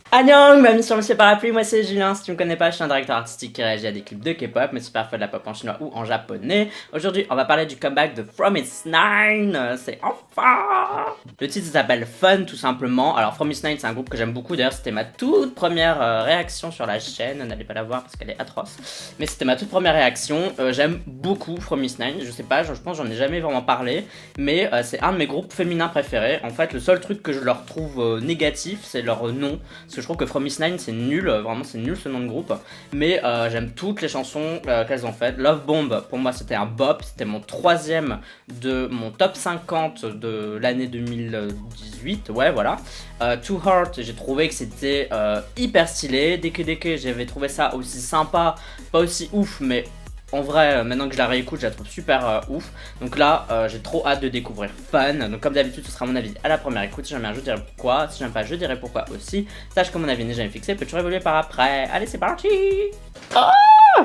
Annyeong, bienvenue sur Monsieur Parapluie, moi c'est Julien, si tu me connais pas, je suis un directeur artistique qui réagit à des clips de K-pop, mais c'est parfois de la pop en chinois ou en japonais. Aujourd'hui, on va parler du comeback de From It's Nine, c'est enfin. Le titre s'appelle Fun tout simplement. Alors From It's Nine, c'est un groupe que j'aime beaucoup, d'ailleurs c'était ma toute première réaction sur la chaîne, n'allez pas la voir parce qu'elle est atroce, mais c'était ma toute première réaction. J'aime beaucoup From It's Nine, je sais pas, je pense que j'en ai jamais vraiment parlé, mais c'est un de mes groupes féminins préférés. En fait, le seul truc que je leur trouve négatif, c'est leur nom. Parce que je trouve que From It's Nine c'est nul, vraiment c'est nul ce nom de groupe. Mais j'aime toutes les chansons qu'elles ont faites. Love Bomb, pour moi c'était un bop, c'était mon troisième de mon top 50 de l'année 2018, ouais voilà. Too Heart, j'ai trouvé que c'était hyper stylé. Deke j'avais trouvé ça aussi sympa, pas aussi ouf, mais en vrai, maintenant que je la réécoute, je la trouve super ouf. Donc là, j'ai trop hâte de découvrir Fun. Donc comme d'habitude, ce sera mon avis à la première écoute. Si j'aime bien, je dirai pourquoi. Si j'aime pas, je dirai pourquoi aussi. Sache que mon avis n'est jamais fixé, peut toujours évoluer par après. Allez, c'est parti. Oh,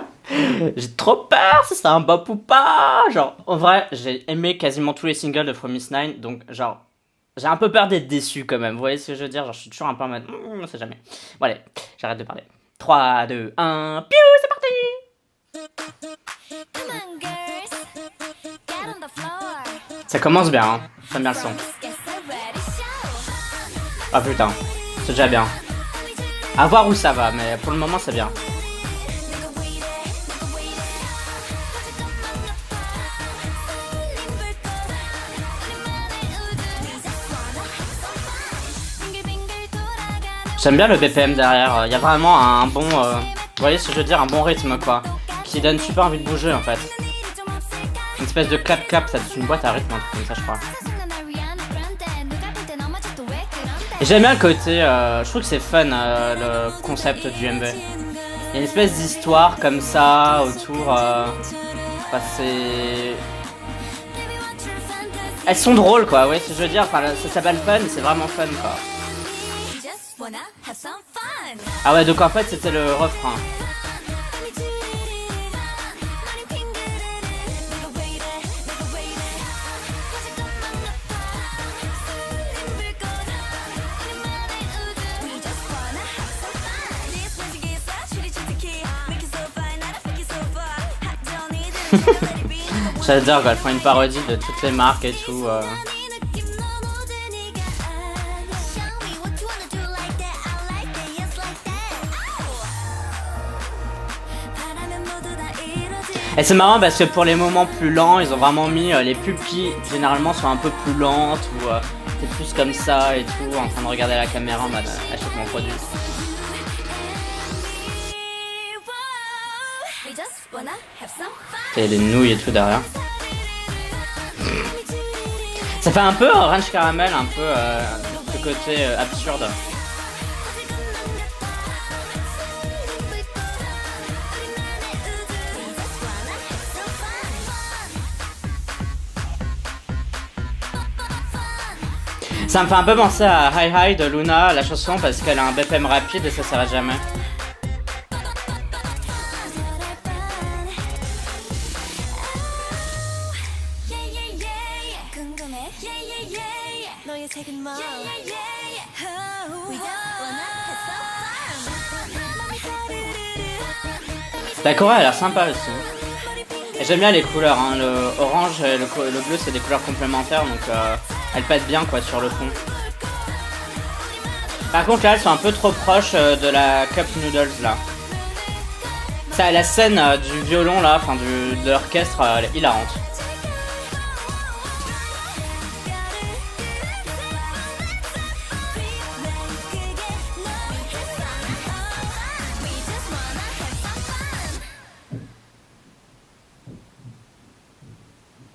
j'ai trop peur, si c'est un bop ou pas. Genre, en vrai, j'ai aimé quasiment tous les singles de From It's Nine. Donc genre, j'ai un peu peur d'être déçu quand même. Vous voyez ce que je veux dire? Genre, je suis toujours un peu en mode, on sait jamais. Bon allez, j'arrête de parler. 3, 2, 1, piou, c'est parti. Ça commence bien, hein. J'aime bien le son. Ah putain, c'est déjà bien. À voir où ça va, mais pour le moment c'est bien. J'aime bien le BPM derrière, il y a vraiment un bon... vous voyez ce que je veux dire, un bon rythme quoi. Qui donne super envie de bouger en fait. Une espèce de clap-clap, ça c'est une boîte à rythme, un truc comme ça je crois. Et j'aime bien le côté, je trouve que c'est fun le concept du MV. Il y a une espèce d'histoire comme ça autour, enfin c'est... Elles sont drôles quoi, ouais ce que je veux dire, enfin, ça s'appelle Fun, c'est vraiment fun quoi. Ah ouais donc en fait c'était le refrain. J'adore quand elles font une parodie de toutes les marques et tout. Et c'est marrant parce que pour les moments plus lents, ils ont vraiment mis les pubs qui généralement sont un peu plus lentes ou c'est plus comme ça et tout, en train de regarder la caméra en mode achète mon produit. Et les nouilles et tout derrière. Ça fait un peu Orange Caramel, un peu ce côté absurde. Ça me fait un peu penser à Hi Hi de Luna, la chanson, parce qu'elle a un BPM rapide et ça s'arrête jamais. La chorale a l'air sympa aussi. Et j'aime bien les couleurs, hein. Le orange et le bleu c'est des couleurs complémentaires donc elles pètent bien quoi sur le fond. Par contre là elles sont un peu trop proches de la Cup Noodles là. Ça, la scène du violon là, enfin de l'orchestre, elle est hilarante.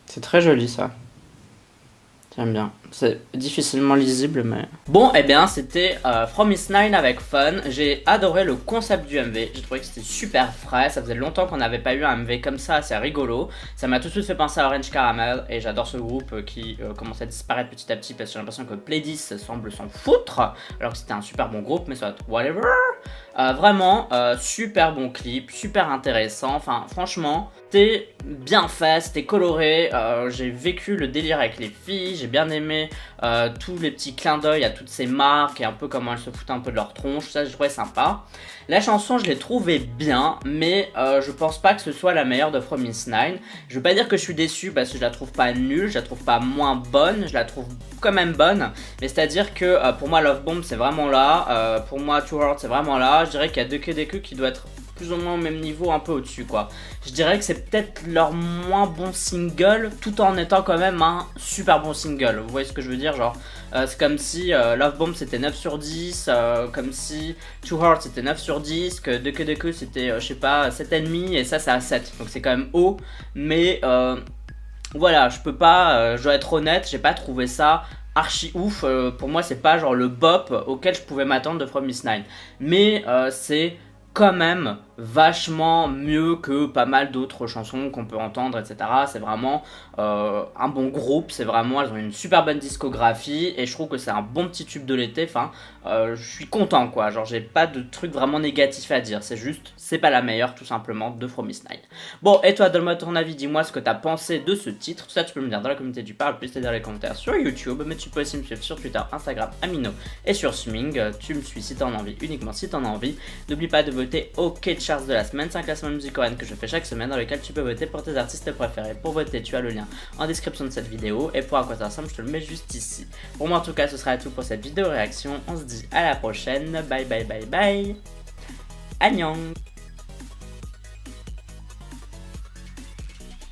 C'est très joli ça. J'aime bien. C'est difficilement lisible mais... Bon et bien c'était From It's Nine avec Fun. J'ai adoré le concept du MV. J'ai trouvé que c'était super frais. Ça faisait longtemps qu'on n'avait pas eu un MV comme ça, c'est rigolo. Ça m'a tout de suite fait penser à Orange Caramel. Et j'adore ce groupe qui commence à disparaître petit à petit parce que j'ai l'impression que Pledis semble s'en foutre. Alors que c'était un super bon groupe mais soit whatever. Vraiment, super bon clip, super intéressant, enfin franchement, c'était bien fait, c'était coloré, j'ai vécu le délire avec les filles, j'ai bien aimé tous les petits clins d'œil à toutes ces marques et un peu comment elles se foutent un peu de leur tronche, ça je trouvais sympa. La chanson je l'ai trouvée bien, mais je pense pas que ce soit la meilleure de From Nine. Je veux pas dire que je suis déçu parce que je la trouve pas nulle, je la trouve pas moins bonne, je la trouve quand même bonne, mais c'est à dire que pour moi Love Bomb c'est vraiment là, pour moi Too Hard c'est vraiment là, je dirais qu'il y a DQ qui doit être plus ou moins au même niveau, un peu au-dessus quoi. Je dirais que c'est peut-être leur moins bon single, tout en étant quand même un super bon single. Vous voyez ce que je veux dire, genre c'est comme si Love Bomb c'était 9 sur 10, comme si Too Hard c'était 9 sur 10, que DQ c'était je sais pas 7,5 et ça c'est à 7. Donc c'est quand même haut, mais voilà, je peux pas, je dois être honnête, j'ai pas trouvé ça archi ouf. Pour moi c'est pas genre le bop auquel je pouvais m'attendre de From Nine, mais c'est quand même vachement mieux que pas mal d'autres chansons qu'on peut entendre, etc. C'est vraiment un bon groupe, c'est vraiment, elles ont une super bonne discographie et je trouve que c'est un bon petit tube de l'été. Enfin, je suis content quoi, genre j'ai pas de truc vraiment négatif à dire, c'est juste, c'est pas la meilleure tout simplement de From Nine. Bon, et toi, donne-moi ton avis, dis-moi ce que t'as pensé de ce titre, tout ça tu peux me dire dans la communauté du Parle Plus, c'est dans les commentaires sur YouTube, mais tu peux aussi me suivre sur Twitter, Instagram, Amino et sur Swing, tu me suis si t'en as envie, uniquement si t'en as envie. N'oublie pas de voter au K-Charts de la semaine, c'est un classement musical que je fais chaque semaine dans lequel tu peux voter pour tes artistes préférés. Pour voter, tu as le lien en description de cette vidéo et pour à quoi ça ressemble, je te le mets juste ici. Pour moi en tout cas, ce sera tout pour cette vidéo réaction. On se dit à la prochaine. Bye bye bye bye. Annyeong.